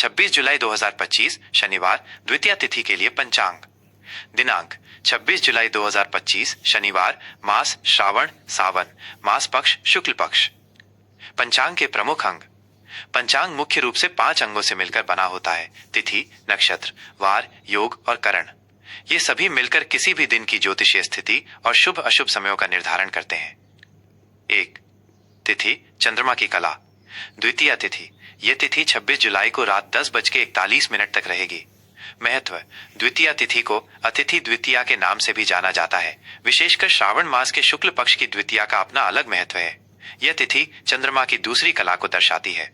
26 जुलाई 2025 शनिवार द्वितीया तिथि के लिए पंचांग। दिनांक 26 जुलाई 2025 शनिवार, मास श्रावण सावन, मास पक्ष शुक्ल पक्ष। पंचांग के प्रमुख अंग। पंचांग मुख्य रूप से 5 अंगों से मिलकर बना होता है: तिथि, नक्षत्र, वार, योग और करण। ये सभी मिलकर किसी भी दिन की ज्योतिषीय स्थिति और शुभ अशुभ समयों का निर्धारण करते हैं। 1. तिथि चंद्रमा की कला। द्वितीया तिथि। यह तिथि 26 जुलाई को रात 10:41 तक रहेगी। महत्व। द्वितीया तिथि को अतिथि द्वितीया के नाम से भी जाना जाता है। विशेषकर श्रावण मास के शुक्ल पक्ष की द्वितीया का अपना अलग महत्व है। यह तिथि चंद्रमा की दूसरी कला को दर्शाती है।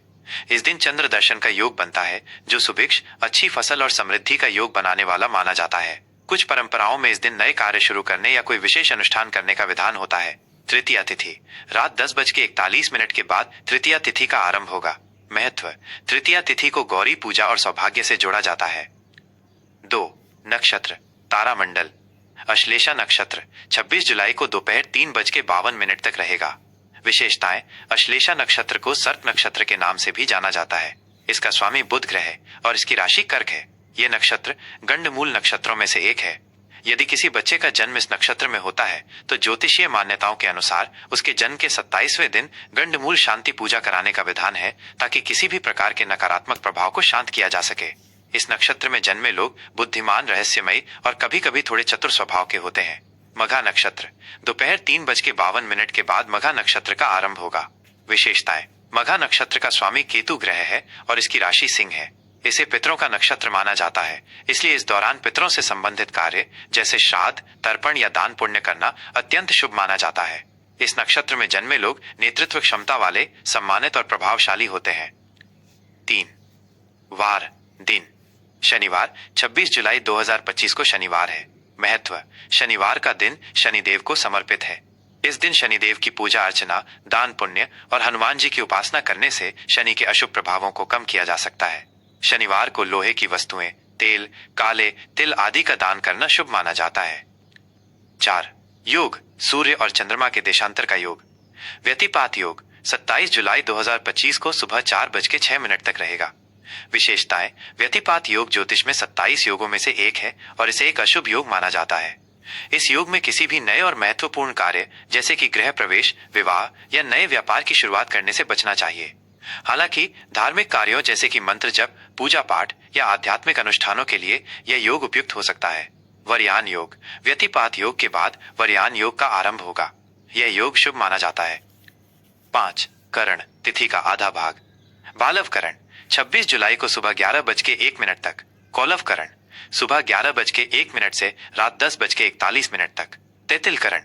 इस दिन चंद्र दर्शन का योग बनता है, जो सुभिक्ष, अच्छी फसल और समृद्धि का योग बनाने वाला माना जाता है। कुछ परंपराओं में इस दिन नए कार्य शुरू करने या कोई विशेष अनुष्ठान करने का विधान होता है। तृतीया तिथि। रात 10:41 के बाद तृतीया तिथि का आरंभ होगा। महत्व। तृतीया तिथि को गौरी पूजा और सौभाग्य से जोड़ा जाता है। 2. नक्षत्र तारामंडल। अश्लेषा नक्षत्र 26 जुलाई को दोपहर 3:52 तक रहेगा। विशेषताएं। अश्लेषा नक्षत्र को सर्प नक्षत्र के नाम से भी जाना जाता है। इसका स्वामी बुध ग्रह है और इसकी राशि कर्क है। यह नक्षत्र गंडमूल नक्षत्रों में से एक है। यदि किसी बच्चे का जन्म इस नक्षत्र में होता है तो ज्योतिषीय मान्यताओं के अनुसार उसके जन्म के 27वें दिन गंडमूल शांति पूजा कराने का विधान है, ताकि किसी भी प्रकार के नकारात्मक प्रभाव को शांत किया जा सके। इस नक्षत्र में जन्मे लोग बुद्धिमान, रहस्यमयी और कभी कभी थोड़े चतुर स्वभाव के होते हैं। मघा नक्षत्र। दोपहर 3:52 के बाद मघा नक्षत्र का आरंभ होगा। विशेषताएं। मघा नक्षत्र का स्वामी केतु ग्रह है और इसकी राशि सिंह है। इसे पितरों का नक्षत्र माना जाता है, इसलिए इस दौरान पितरों से संबंधित कार्य जैसे श्राद्ध, तर्पण या दान पुण्य करना अत्यंत शुभ माना जाता है। इस नक्षत्र में जन्मे लोग नेतृत्व क्षमता वाले, सम्मानित और प्रभावशाली होते हैं। 3. वार दिन। शनिवार 26 जुलाई 2025 को शनिवार है। महत्व। शनिवार का दिन शनिदेव को समर्पित है। इस दिन शनिदेव की पूजा अर्चना, दान पुण्य और हनुमान जी की उपासना करने से शनि के अशुभ प्रभावों को कम किया जा सकता है। शनिवार को लोहे की वस्तुएं, तेल, काले तिल आदि का दान करना शुभ माना जाता है। 4. योग सूर्य और चंद्रमा के देशांतर का योग। व्यतिपात योग 27 जुलाई 2025 को सुबह 4:06 तक रहेगा। विशेषताएं। व्यतिपात योग ज्योतिष में 27 योगों में से एक है और इसे एक अशुभ योग माना जाता है। इस योग में किसी भी नए और महत्वपूर्ण कार्य जैसे कि गृह प्रवेश, विवाह या नए व्यापार की शुरुआत करने से बचना चाहिए। हालांकि धार्मिक कार्यों जैसे कि मंत्र जप, पूजा पाठ या आध्यात्मिक अनुष्ठानों के लिए यह योग उपयुक्त हो सकता है। वरयान योग। व्यतिपात योग के बाद वरयान योग का आरंभ होगा। यह योग शुभ माना जाता है। 5. करण तिथि का आधा भाग। बालव करण 26 जुलाई को सुबह 11:01 तक। कौलव करण सुबह 11:01 से रात 10:41 तक। तैतिल करण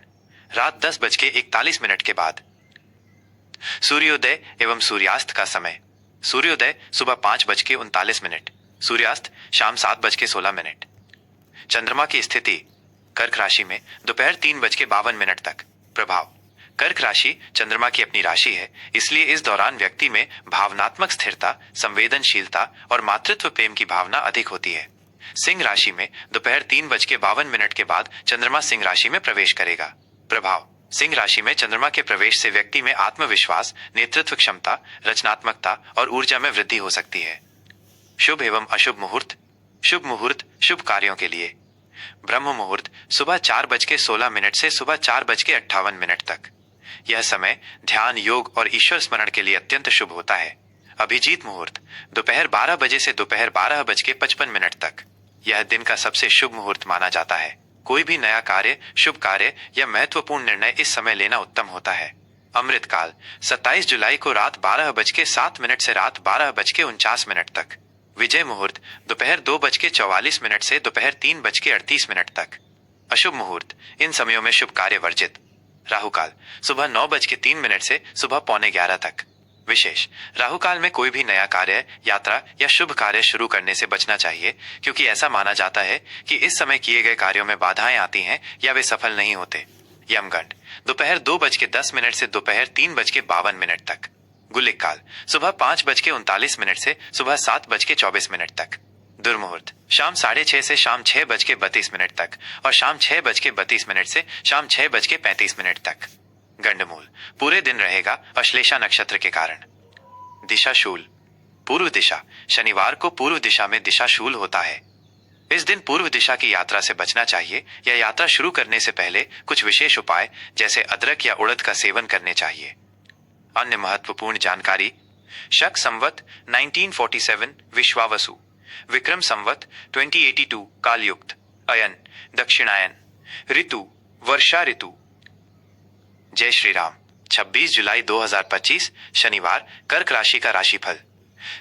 रात 10:41 के बाद। सूर्योदय एवं सूर्यास्त का समय। सूर्योदय सुबह 5:39, सूर्यास्त शाम 7:16। चंद्रमा की स्थिति कर्क राशि में दोपहर 3:52 तक। प्रभाव। कर्क राशि चंद्रमा की अपनी राशि है, इसलिए इस दौरान व्यक्ति में भावनात्मक स्थिरता, संवेदनशीलता और मातृत्व प्रेम की भावना अधिक होती है। सिंह राशि में दोपहर 3:52 के बाद चंद्रमा सिंह राशि में प्रवेश करेगा। प्रभाव। सिंह राशि में चंद्रमा के प्रवेश से व्यक्ति में आत्मविश्वास, नेतृत्व क्षमता, रचनात्मकता और ऊर्जा में वृद्धि हो सकती है। शुभ एवं अशुभ मुहूर्त। शुभ मुहूर्त शुभ कार्यों के लिए। ब्रह्म मुहूर्त सुबह 4:16 से सुबह 4:58 तक। यह समय ध्यान, योग और ईश्वर स्मरण के लिए अत्यंत शुभ होता है। अभिजीत मुहूर्त दोपहर 12 बजे से दोपहर 12:55 तक। यह दिन का सबसे शुभ मुहूर्त माना जाता है। कोई भी नया कार्य, शुभ कार्य या महत्वपूर्ण निर्णय इस समय लेना उत्तम होता है। अमृत काल 27 जुलाई को रात 12:07 से रात 12:49 तक। विजय मुहूर्त दोपहर 2:44 से दोपहर 3:38 तक। अशुभ मुहूर्त इन समयों में शुभ कार्य वर्जित। राहु काल सुबह 9:03 से सुबह 11:15 तक। विशेष। राहु काल में कोई भी नया कार्य, यात्रा या शुभ कार्य शुरू करने से बचना चाहिए, क्योंकि ऐसा माना जाता है कि इस समय किए गए कार्यों में बाधाएं आती हैं या वे सफल नहीं होते। यमगंड दोपहर 2:10 से दोपहर 3:52 तक। गुलिक काल सुबह 5:39 से सुबह 7:24 तक। दुर्मुहूर्त शाम 6:30 से शाम 6:32 तक और शाम 6:32 से शाम 6:35 तक। गंडमूल पूरे दिन रहेगा अश्लेषा नक्षत्र के कारण। दिशा शूल पूर्व दिशा, शनिवार को पूर्व दिशा में दिशाशूल होता है। इस दिन पूर्व दिशा की यात्रा से बचना चाहिए या यात्रा शुरू करने से पहले कुछ विशेष उपाय जैसे अदरक या उड़द का सेवन करने चाहिए। अन्य महत्वपूर्ण जानकारी। शक संवत 1947 विश्वावसु, विक्रम संवत 2082 कालयुक्त, अयन दक्षिणायन, ऋतु वर्षा ऋतु। जय श्री राम। 26 जुलाई 2025 शनिवार, कर्क राशि का राशिफल।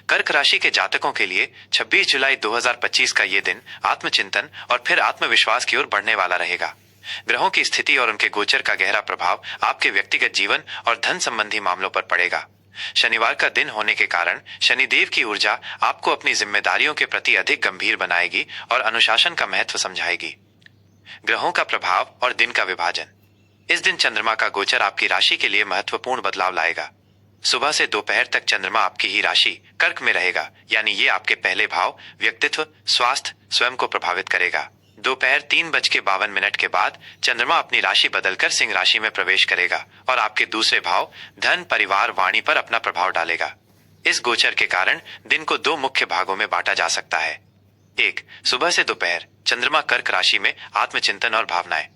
कर्क राशि के जातकों के लिए 26 जुलाई 2025 का ये दिन आत्मचिंतन और फिर आत्मविश्वास की ओर बढ़ने वाला रहेगा। ग्रहों की स्थिति और उनके गोचर का गहरा प्रभाव आपके व्यक्तिगत जीवन और धन संबंधी मामलों पर पड़ेगा। शनिवार का दिन होने के कारण शनिदेव की ऊर्जा आपको अपनी जिम्मेदारियों के प्रति अधिक गंभीर बनाएगी और अनुशासन का महत्व समझाएगी। ग्रहों का प्रभाव और दिन का विभाजन। इस दिन चंद्रमा का गोचर आपकी राशि के लिए महत्वपूर्ण बदलाव लाएगा। सुबह से दोपहर तक चंद्रमा आपकी ही राशि कर्क में रहेगा, यानी ये आपके पहले भाव व्यक्तित्व, स्वास्थ्य, स्वयं को प्रभावित करेगा। दोपहर 3:52 के बाद चंद्रमा अपनी राशि बदलकर सिंह राशि में प्रवेश करेगा और आपके दूसरे भाव धन, परिवार, वाणी पर अपना प्रभाव डालेगा। इस गोचर के कारण दिन को दो मुख्य भागों में बांटा जा सकता है। एक, सुबह से दोपहर चंद्रमा कर्क राशि में आत्मचिंतन और भावनाएं।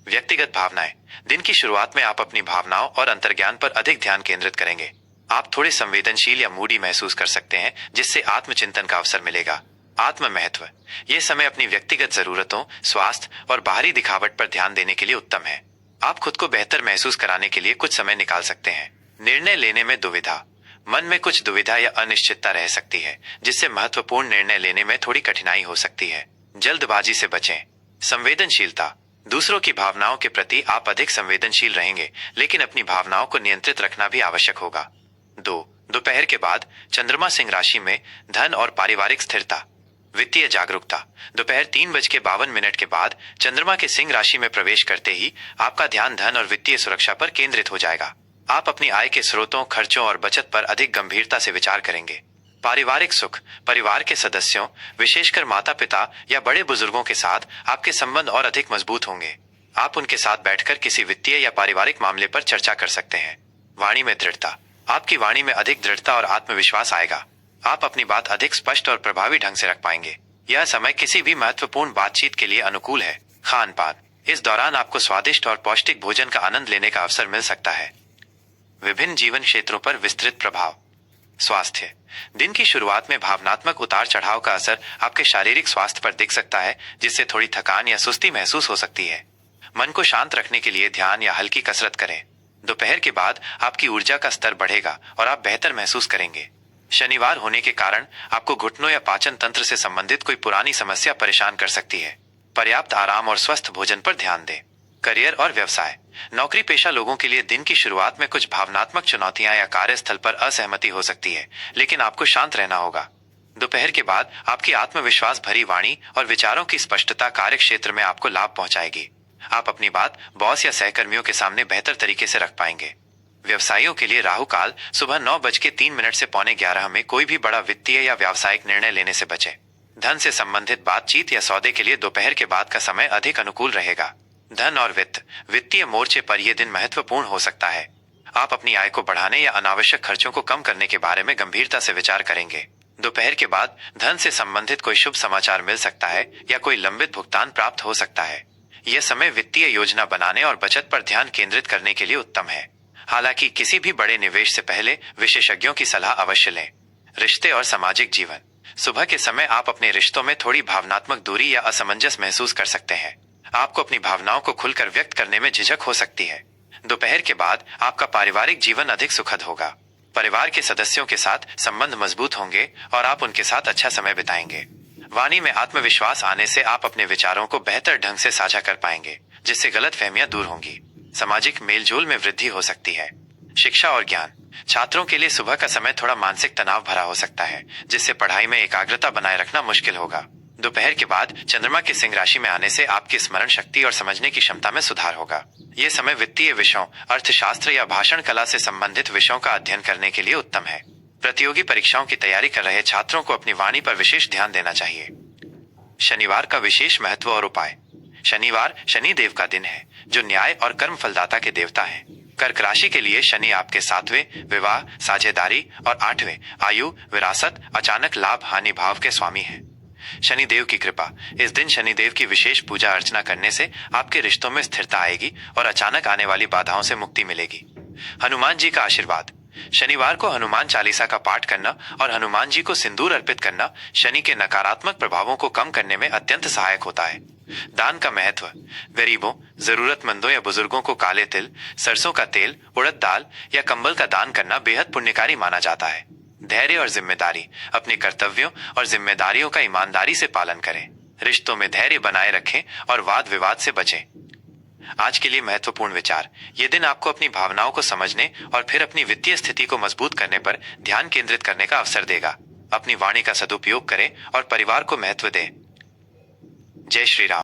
व्यक्तिगत भावनाएं। दिन की शुरुआत में आप अपनी भावनाओं और अंतर्ज्ञान पर अधिक ध्यान केंद्रित करेंगे। आप थोड़े संवेदनशील या मूडी महसूस कर सकते हैं, जिससे आत्मचिंतन का अवसर मिलेगा। आत्म महत्व। यह समय अपनी व्यक्तिगत जरूरतों, स्वास्थ्य और बाहरी दिखावट पर ध्यान देने के लिए उत्तम है। आप खुद को बेहतर महसूस कराने के लिए कुछ समय निकाल सकते हैं। निर्णय लेने में दुविधा। मन में कुछ दुविधा या अनिश्चितता रह सकती है, जिससे महत्वपूर्ण निर्णय लेने में थोड़ी कठिनाई हो सकती है। जल्दबाजी से बचें। संवेदनशीलता। दूसरों की भावनाओं के प्रति आप अधिक संवेदनशील रहेंगे, लेकिन अपनी भावनाओं को नियंत्रित रखना भी आवश्यक होगा। 2, दोपहर के बाद चंद्रमा सिंह राशि में धन और पारिवारिक स्थिरता। वित्तीय जागरूकता। दोपहर 3:52 के बाद चंद्रमा के सिंह राशि में प्रवेश करते ही आपका ध्यान धन और वित्तीय सुरक्षा पर केंद्रित हो जाएगा। आप अपनी आय के स्रोतों, खर्चों और बचत पर अधिक गंभीरता से विचार करेंगे। पारिवारिक सुख। परिवार के सदस्यों, विशेषकर माता पिता या बड़े बुजुर्गों के साथ आपके संबंध और अधिक मजबूत होंगे। आप उनके साथ बैठकर किसी वित्तीय या पारिवारिक मामले पर चर्चा कर सकते हैं। वाणी में दृढ़ता। आपकी वाणी में अधिक दृढ़ता और आत्मविश्वास आएगा। आप अपनी बात अधिक स्पष्ट और प्रभावी ढंग से रख पाएंगे। यह समय किसी भी महत्वपूर्ण बातचीत के लिए अनुकूल है। खान पान। इस दौरान आपको स्वादिष्ट और पौष्टिक भोजन का आनंद लेने का अवसर मिल सकता है। विभिन्न जीवन क्षेत्रों पर विस्तृत प्रभाव। स्वास्थ्य। दिन की शुरुआत में भावनात्मक उतार चढ़ाव का असर आपके शारीरिक स्वास्थ्य पर दिख सकता है, जिससे थोड़ी थकान या सुस्ती महसूस हो सकती है। मन को शांत रखने के लिए ध्यान या हल्की कसरत करें। दोपहर के बाद आपकी ऊर्जा का स्तर बढ़ेगा और आप बेहतर महसूस करेंगे। शनिवार होने के कारण आपको घुटनों या पाचन तंत्र से संबंधित कोई पुरानी समस्या परेशान कर सकती है। पर्याप्त आराम और स्वस्थ भोजन पर ध्यान दें। करियर और व्यवसाय। नौकरी पेशा लोगों के लिए दिन की शुरुआत में कुछ भावनात्मक चुनौतियां या कार्यस्थल पर असहमति हो सकती है, लेकिन आपको शांत रहना होगा। दोपहर के बाद आपकी आत्मविश्वास भरी वाणी और विचारों की स्पष्टता कार्य क्षेत्र में आपको लाभ पहुंचाएगी। आप अपनी बात बॉस या सहकर्मियों के सामने बेहतर तरीके से रख पाएंगे। व्यवसायियों के लिए राहु काल सुबह 9:03 से 11:15 में कोई भी बड़ा वित्तीय या व्यावसायिक निर्णय लेने से बचें। धन से संबंधित बातचीत या सौदे के लिए दोपहर के बाद का समय अधिक अनुकूल रहेगा। धन और वित्तीय मोर्चे पर यह दिन महत्वपूर्ण हो सकता है। आप अपनी आय को बढ़ाने या अनावश्यक खर्चों को कम करने के बारे में गंभीरता से विचार करेंगे। दोपहर के बाद धन से संबंधित कोई शुभ समाचार मिल सकता है या कोई लंबित भुगतान प्राप्त हो सकता है। यह समय वित्तीय योजना बनाने और बचत पर ध्यान केंद्रित करने के लिए उत्तम है। हालांकि किसी भी बड़े निवेश से पहले विशेषज्ञों की सलाह अवश्य लें। रिश्ते और सामाजिक जीवन। सुबह के समय आप अपने रिश्तों में थोड़ी भावनात्मक दूरी या असमंजस महसूस कर सकते हैं। आपको अपनी भावनाओं को खुलकर व्यक्त करने में झिझक हो सकती है। दोपहर के बाद आपका पारिवारिक जीवन अधिक सुखद होगा। परिवार के सदस्यों के साथ संबंध मजबूत होंगे और आप उनके साथ अच्छा समय बिताएंगे। वाणी में आत्मविश्वास आने से आप अपने विचारों को बेहतर ढंग से साझा कर पाएंगे, जिससे गलतफहमियां दूर होंगी। सामाजिक मेलजोल में वृद्धि हो सकती है। शिक्षा और ज्ञान। छात्रों के लिए सुबह का समय थोड़ा मानसिक तनाव भरा हो सकता है, जिससे पढ़ाई में एकाग्रता बनाए रखना मुश्किल होगा। दोपहर के बाद चंद्रमा के सिंह राशि में आने से आपकी स्मरण शक्ति और समझने की क्षमता में सुधार होगा। यह समय वित्तीय विषयों, अर्थशास्त्र या भाषण कला से संबंधित विषयों का अध्ययन करने के लिए उत्तम है। प्रतियोगी परीक्षाओं की तैयारी कर रहे छात्रों को अपनी वाणी पर विशेष ध्यान देना चाहिए। शनिवार का विशेष महत्व और उपाय। शनिवार शनि देव का दिन है, जो न्याय और कर्म फलदाता के देवता हैं। कर्क राशि के लिए शनि आपके 7वें विवाह, साझेदारी और 8वें आयु, विरासत, अचानक लाभ, हानि भाव के स्वामी हैं। शनिदेव की कृपा। इस दिन शनिदेव की विशेष पूजा अर्चना करने से आपके रिश्तों में स्थिरता आएगी और अचानक आने वाली बाधाओं से मुक्ति मिलेगी। हनुमान जी का आशीर्वाद। शनिवार को हनुमान चालीसा का पाठ करना और हनुमान जी को सिंदूर अर्पित करना शनि के नकारात्मक प्रभावों को कम करने में अत्यंत सहायक होता है। दान का महत्व। गरीबों, जरूरतमंदों या बुजुर्गों को काले तिल, सरसों का तेल, उड़द दाल या कंबल का दान करना बेहद पुण्यकारी माना जाता है। धैर्य और जिम्मेदारी। अपने कर्तव्यों और जिम्मेदारियों का ईमानदारी से पालन करें। रिश्तों में धैर्य बनाए रखें और वाद विवाद से बचें। आज के लिए महत्वपूर्ण विचार। ये दिन आपको अपनी भावनाओं को समझने और फिर अपनी वित्तीय स्थिति को मजबूत करने पर ध्यान केंद्रित करने का अवसर देगा। अपनी वाणी का सदुपयोग करें और परिवार को महत्व दें। जय श्री राम।